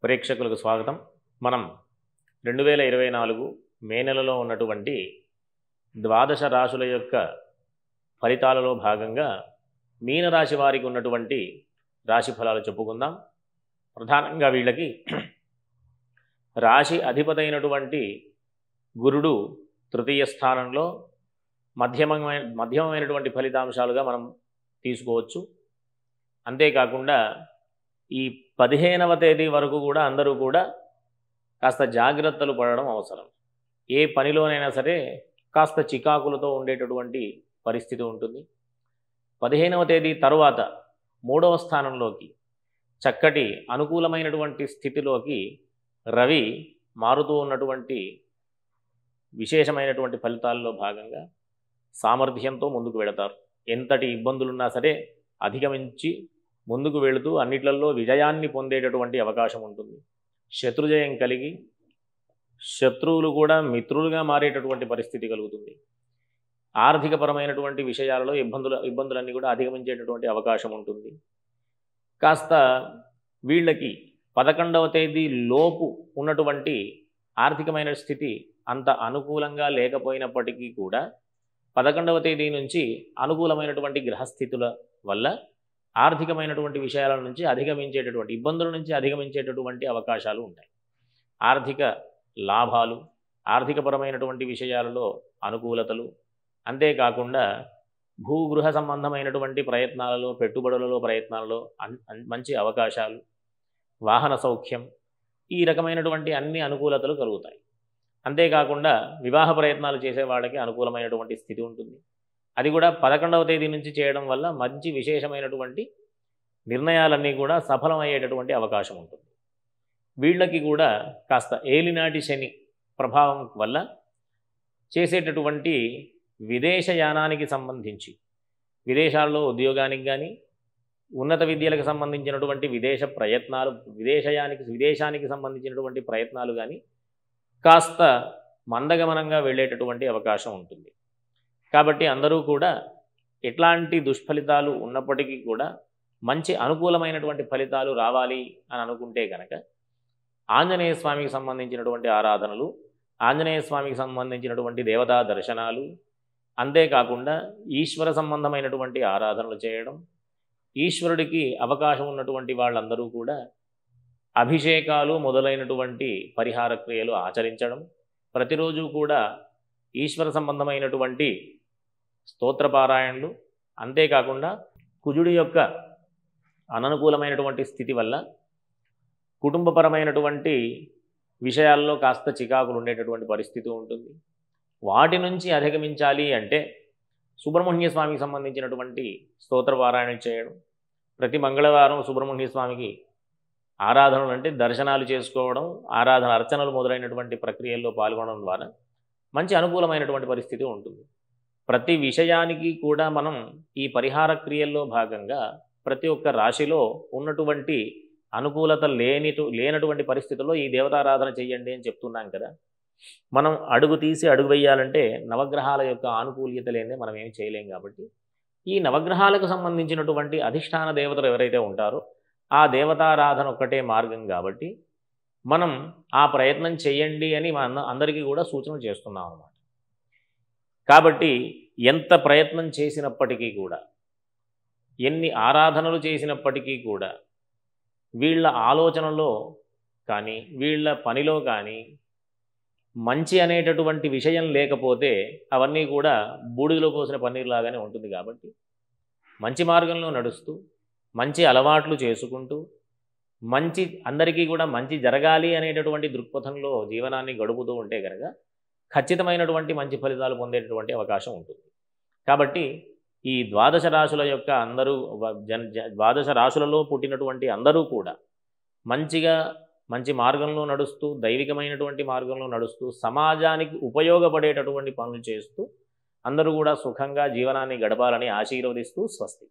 ప్రేక్షకులకు స్వాగతం. మనం 2024 మే నెలలో ఉన్నటువంటి ద్వాదశ రాశుల యొక్క ఫలితాలలో భాగంగా మీనరాశి వారికి ఉన్నటువంటి రాశి ఫలాలు చెప్పుకుందాం. ప్రధానంగా వీళ్ళకి రాశి అధిపతైనటువంటి గురుడు తృతీయ స్థానంలో మధ్యమైనటువంటి ఫలితాంశాలుగా మనం తీసుకోవచ్చు. అంతేకాకుండా ఈ 15వ తేదీ వరకు కూడా అందరూ కూడా కాస్త జాగ్రత్తలు పడడం అవసరం. ఏ పనిలోనైనా సరే కాస్త చికాకులతో ఉండేటటువంటి పరిస్థితి ఉంటుంది. 15వ తేదీ తరువాత 3వ స్థానంలోకి చక్కటి అనుకూలమైనటువంటి స్థితిలోకి రవి మారుతూ ఉన్నటువంటి విశేషమైనటువంటి ఫలితాల్లో భాగంగా సామర్థ్యంతో ముందుకు వెళతారు. ఎంతటి ఇబ్బందులున్నా సరే అధిగమించి ముందుకు వెళుతూ అన్నిట్లలో విజయాన్ని పొందేటటువంటి అవకాశం ఉంటుంది. శత్రుజయం కలిగి శత్రువులు కూడా మిత్రులుగా మారేటటువంటి పరిస్థితి కలుగుతుంది. ఆర్థికపరమైనటువంటి విషయాలలో ఇబ్బందులన్నీ కూడా అధిగమించేటటువంటి అవకాశం ఉంటుంది. కాస్త వీళ్ళకి 11వ తేదీ లోపు ఉన్నటువంటి ఆర్థికమైన స్థితి అంత అనుకూలంగా లేకపోయినప్పటికీ కూడా 11వ తేదీ నుంచి అనుకూలమైనటువంటి గ్రహస్థితుల వల్ల ఆర్థికమైనటువంటి విషయాల నుంచి అధిగమించేటటువంటి ఇబ్బందుల నుంచి అధిగమించేటటువంటి అవకాశాలు ఉంటాయి. ఆర్థిక లాభాలు, ఆర్థికపరమైనటువంటి విషయాలలో అనుకూలతలు, అంతేకాకుండా భూగృహ సంబంధమైనటువంటి ప్రయత్నాలలో, పెట్టుబడులలో ప్రయత్నాలలో మంచి అవకాశాలు, వాహన సౌఖ్యం, ఈ రకమైనటువంటి అన్ని అనుకూలతలు కలుగుతాయి. అంతేకాకుండా వివాహ ప్రయత్నాలు చేసే వాళ్ళకి అనుకూలమైనటువంటి స్థితి ఉంటుంది. అది కూడా 11వ తేదీ నుంచి చేయడం వల్ల మంచి విశేషమైనటువంటి నిర్ణయాలన్నీ కూడా సఫలమయ్యేటటువంటి అవకాశం ఉంటుంది. వీళ్ళకి కూడా కాస్త ఏలినాటి శని ప్రభావం వల్ల చేసేటటువంటి విదేశయానానికి సంబంధించి విదేశాల్లో ఉద్యోగానికి కానీ ఉన్నత విద్యలకు సంబంధించినటువంటి విదేశ ప్రయత్నాలు విదేశానికి సంబంధించినటువంటి ప్రయత్నాలు కానీ కాస్త మందగమనంగా వెళ్ళేటటువంటి అవకాశం ఉంటుంది. కాబట్టి అందరూ కూడా ఎట్లాంటి దుష్ఫలితాలు ఉన్నప్పటికీ కూడా మంచి అనుకూలమైనటువంటి ఫలితాలు రావాలి అని అనుకుంటే కనుక ఆంజనేయ స్వామికి సంబంధించినటువంటి ఆరాధనలు, ఆంజనేయ స్వామికి సంబంధించినటువంటి దేవతా దర్శనాలు, అంతేకాకుండా ఈశ్వర సంబంధమైనటువంటి ఆరాధనలు చేయడం, ఈశ్వరుడికి అవకాశం ఉన్నటువంటి వాళ్ళందరూ కూడా అభిషేకాలు మొదలైనటువంటి పరిహార క్రియలు ఆచరించడం, ప్రతిరోజు కూడా ఈశ్వర సంబంధమైనటువంటి స్తోత్రపారాయణలు, అంతేకాకుండా కుజుడి యొక్క అననుకూలమైనటువంటి స్థితి వల్ల కుటుంబపరమైనటువంటి విషయాల్లో కాస్త చికాకులు ఉండేటటువంటి పరిస్థితి ఉంటుంది. వాటి నుంచి అధిగమించాలి అంటే సుబ్రహ్మణ్య స్వామికి సంబంధించినటువంటి స్తోత్రపారాయణ చేయడం, ప్రతి మంగళవారం సుబ్రహ్మణ్య స్వామికి ఆరాధనలు అంటే దర్శనాలు చేసుకోవడం, ఆరాధన అర్చనలు మొదలైనటువంటి ప్రక్రియల్లో పాల్గొనడం ద్వారా మంచి అనుకూలమైనటువంటి పరిస్థితి ఉంటుంది. ప్రతి విషయానికి కూడా మనం ఈ పరిహార క్రియల్లో భాగంగా ప్రతి ఒక్క రాశిలో ఉన్నటువంటి అనుకూలత లేనటువంటి పరిస్థితుల్లో ఈ దేవతారాధన చెయ్యండి అని చెప్తున్నాం కదా. మనం అడుగు తీసి అడుగు వేయాలంటే నవగ్రహాల యొక్క ఆనుకూల్యత లేదే మనం ఏమి చేయలేం. కాబట్టి ఈ నవగ్రహాలకు సంబంధించినటువంటి అధిష్టాన దేవతలు ఎవరైతే ఉంటారో ఆ దేవతారాధన ఒక్కటే మార్గం. కాబట్టి మనం ఆ ప్రయత్నం చేయండి అని అందరికీ కూడా సూచనలు చేస్తున్నాం అన్నమాట. కాబట్టి ఎంత ప్రయత్నం చేసినప్పటికీ కూడా, ఎన్ని ఆరాధనలు చేసినప్పటికీ కూడా వీళ్ళ ఆలోచనలో కానీ వీళ్ళ పనిలో కానీ మంచి అనేటటువంటి విషయం లేకపోతే అవన్నీ కూడా బూడిదలో పోసిన పన్నీరులాగానే ఉంటుంది. కాబట్టి మంచి మార్గంలో నడుస్తూ మంచి అలవాట్లు చేసుకుంటూ అందరికీ కూడా మంచి జరగాలి అనేటటువంటి దృక్పథంలో జీవనాన్ని గడుపుతూ ఉంటే కనుక ఖచ్చితమైనటువంటి మంచి ఫలితాలు పొందేటటువంటి అవకాశం ఉంటుంది. కాబట్టి ఈ ద్వాదశ రాశుల యొక్క ద్వాదశ రాశులలో పుట్టినటువంటి అందరూ కూడా మంచి మార్గంలో నడుస్తూ, దైవికమైనటువంటి మార్గంలో నడుస్తూ, సమాజానికి ఉపయోగపడేటటువంటి పనులు చేస్తూ అందరూ కూడా సుఖంగా జీవనాన్ని గడపాలని ఆశీర్వదిస్తూ స్వస్తి.